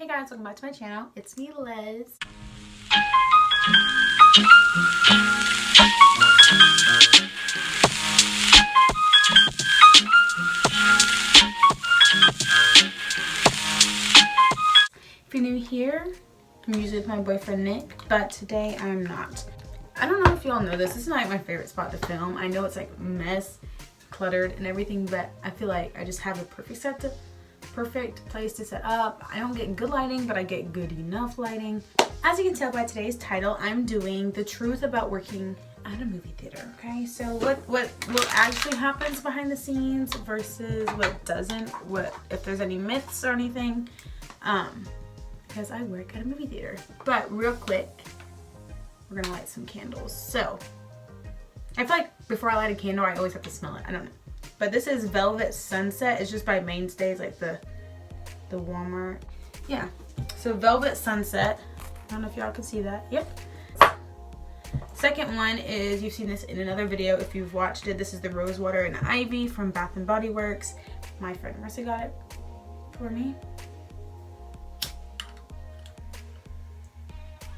Hey guys, welcome back to my channel. It's me, Liz. If you're new here, I'm usually with my boyfriend Nick, but today I'm not. I don't know if y'all know this. This is not like my favorite spot to film. I know it's like mess, cluttered and everything, but I feel like I just have a perfect place to set up. I don't get good lighting, but I get good enough lighting. As you can tell by today's title, I'm doing the truth about working at a movie theater. Okay, so what actually happens behind the scenes versus what doesn't, what if there's any myths or anything, because I work at a movie theater. But real quick, we're gonna light some candles. So I feel like before I light a candle, I always have to smell it. I don't know. But this is Velvet Sunset. It's just by Mainstays, like the Walmart. Yeah. So Velvet Sunset. I don't know if y'all can see that. Yep. Second one is, you've seen this in another video if you've watched it. This is the Rose Water and Ivy from Bath and Body Works. My friend Marissa got it for me.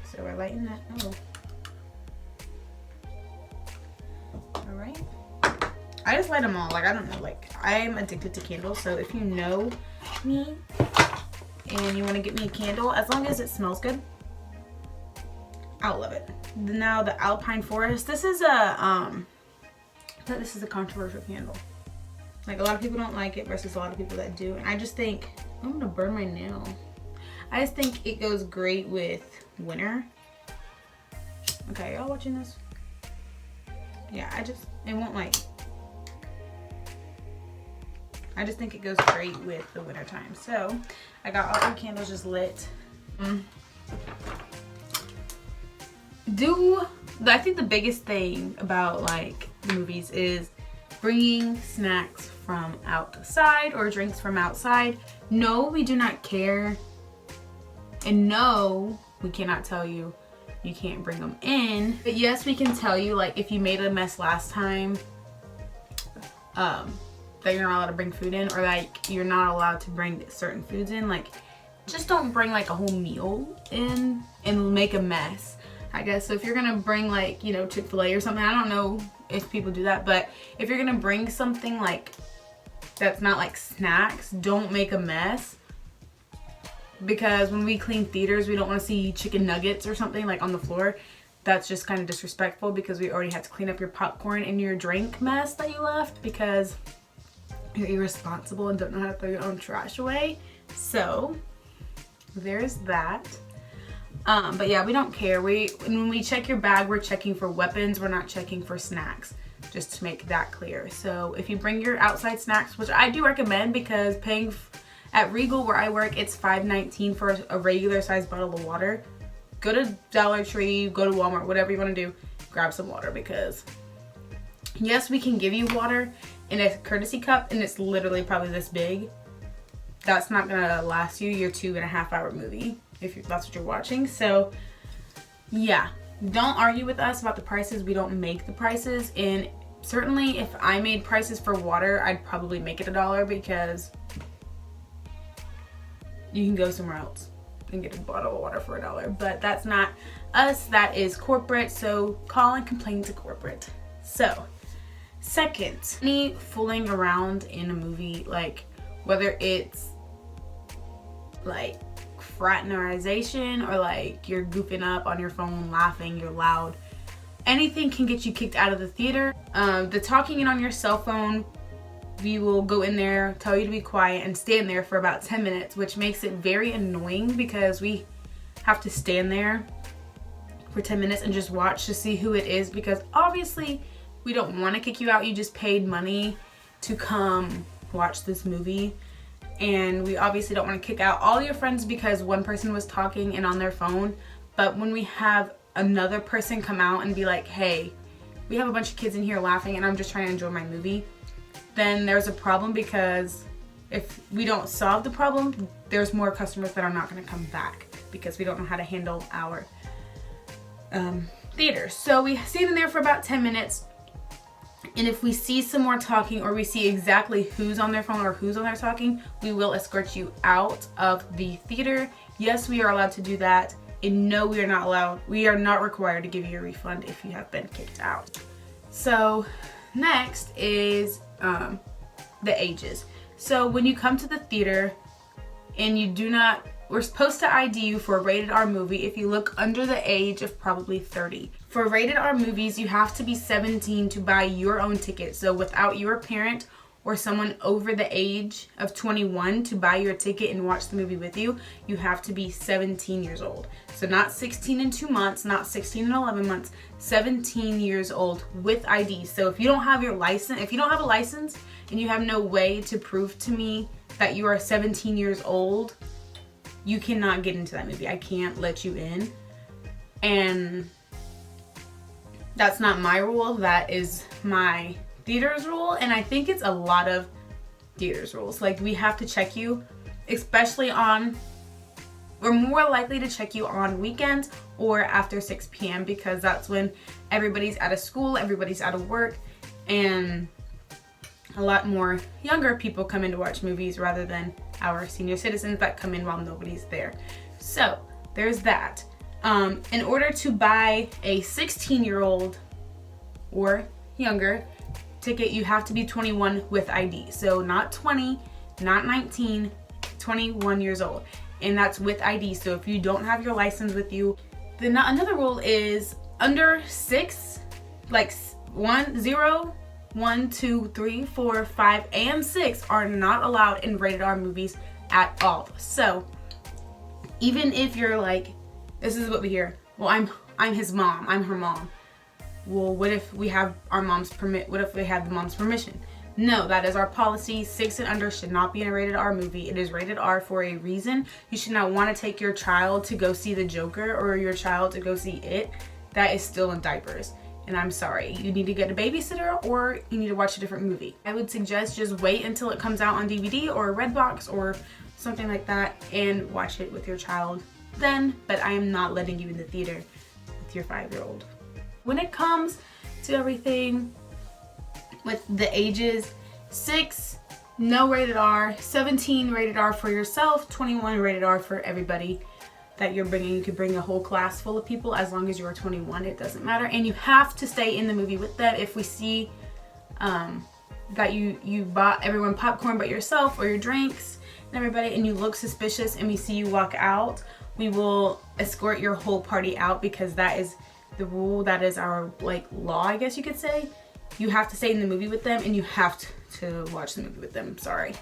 So we're lighting that. Oh. Alright. I just light them all. Like, I don't know. Like, I'm addicted to candles. So if you know me and you want to get me a candle, as long as it smells good, I'll love it. Now the Alpine Forest. This is a this is a controversial candle. Like, a lot of people don't like it versus a lot of people that do. And I just think, I'm gonna burn my nail. I just think it goes great with winter. Okay, y'all watching this? Yeah, it won't like. I just think it goes great with the winter time. So I got all the candles just lit. I think the biggest thing about like the movies is bringing snacks from outside or drinks from outside. No, we do not care. And no, we cannot tell you you can't bring them in. But yes, we can tell you, like, if you made a mess last time, that you're not allowed to bring food in, or like you're not allowed to bring certain foods in. Like, just don't bring like a whole meal in and make a mess, I guess. So if you're gonna bring, like, you know, Chick-fil-A or something, I don't know if people do that, but if you're gonna bring something like that's not like snacks, don't make a mess. Because when we clean theaters, we don't want to see chicken nuggets or something like on the floor. That's just kind of disrespectful, because we already had to clean up your popcorn and your drink mess that you left because you're irresponsible and don't know how to throw your own trash away. So there's that. But yeah, we don't care. When we check your bag, we're checking for weapons. We're not checking for snacks, just to make that clear. So if you bring your outside snacks, which I do recommend, because paying at Regal where I work, it's $5.19 for a regular size bottle of water. Go to Dollar Tree, go to Walmart, whatever you want to do, grab some water, because yes, we can give you water in a courtesy cup, and it's literally probably this big. That's not gonna last you your 2.5 hour movie if that's what you're watching. So yeah, don't argue with us about the prices. We don't make the prices, and certainly if I made prices for water, I'd probably make it $1, because you can go somewhere else and get a bottle of water for $1. But that's not us, that is corporate. So call and complain to corporate. So second, any fooling around in a movie, like whether it's like fraternization or like you're goofing up on your phone, laughing, you're loud, anything can get you kicked out of the theater. The talking in on your cell phone, we will go in there, tell you to be quiet, and stand there for about 10 minutes, which makes it very annoying because we have to stand there for 10 minutes and just watch to see who it is, because obviously we don't want to kick you out. You just paid money to come watch this movie, and we obviously don't want to kick out all your friends because one person was talking and on their phone. But when we have another person come out and be like, hey, we have a bunch of kids in here laughing and I'm just trying to enjoy my movie, then there's a problem, because if we don't solve the problem, there's more customers that are not going to come back because we don't know how to handle our theater. So we stand in there for about 10 minutes. And if we see some more talking, or we see exactly who's on their phone or who's on there talking, we will escort you out of the theater. Yes, we are allowed to do that. And no, we are not required to give you a refund if you have been kicked out. So next is the ages. So when you come to the theater and we're supposed to ID you for a rated R movie if you look under the age of probably 30. For rated R movies, you have to be 17 to buy your own ticket. So without your parent or someone over the age of 21 to buy your ticket and watch the movie with you, you have to be 17 years old. So not 16 and 2 months, not 16 and 11 months, 17 years old with ID. So if you don't have a license and you have no way to prove to me that you are 17 years old, you cannot get into that movie. I can't let you in. And that's not my rule. That is my theater's rule. And I think it's a lot of theater's rules. Like, we have to check you, we're more likely to check you on weekends or after 6 p.m. because that's when everybody's out of school, everybody's out of work, and a lot more younger people come in to watch movies rather than our senior citizens that come in while nobody's there. So there's that. In order to buy a 16-year-old or younger ticket, you have to be 21 with ID. So not 20, not 19, 21 years old. And that's with ID. So if you don't have your license with you, then another rule is under 6, like 1, 2, 3, 4, 5, and 6 are not allowed in rated R movies at all. So even if you're like, this is what we hear, well, I'm his mom, I'm her mom. Well, what if we have what if we have the mom's permission? No, that is our policy. 6 and under should not be in a rated R movie. It is rated R for a reason. You should not want to take your child to go see the Joker or your child to go see It. That is still in diapers. And I'm sorry, you need to get a babysitter or you need to watch a different movie. I would suggest just wait until it comes out on DVD or Redbox or something like that and watch it with your child then, but I am not letting you in the theater with your 5-year-old. When it comes to everything with the ages, 6, no rated R, 17 rated R for yourself, 21 rated R for everybody that you're bringing. You could bring a whole class full of people as long as you're 21, it doesn't matter. And you have to stay in the movie with them. If we see that you bought everyone popcorn but yourself or your drinks and everybody, and you look suspicious and we see you walk out, we will escort your whole party out because that is the rule. That is our law, I guess you could say. You have to stay in the movie with them and you have to watch the movie with them. Sorry.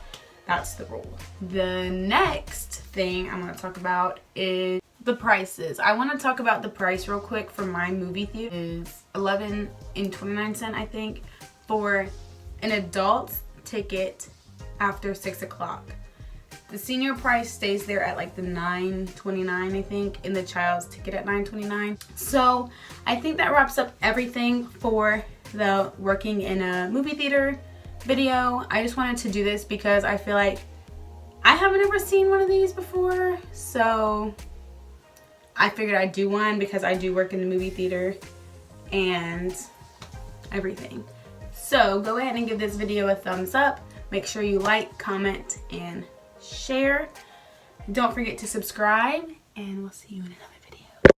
That's the rule. The next thing I'm going to talk about is the prices. I want to talk about the price real quick for my movie theater. It's $11.29, I think, for an adult ticket after 6 o'clock. The senior price stays there at like the $9.29, I think, and the child's ticket at $9.29. So I think that wraps up everything for the working in a movie theater video. I just wanted to do this because I feel like I haven't ever seen one of these before, so I figured I'd do one because I do work in the movie theater and everything. So go ahead and give this video a thumbs up. Make sure you like, comment, and share. Don't forget to subscribe, and we'll see you in another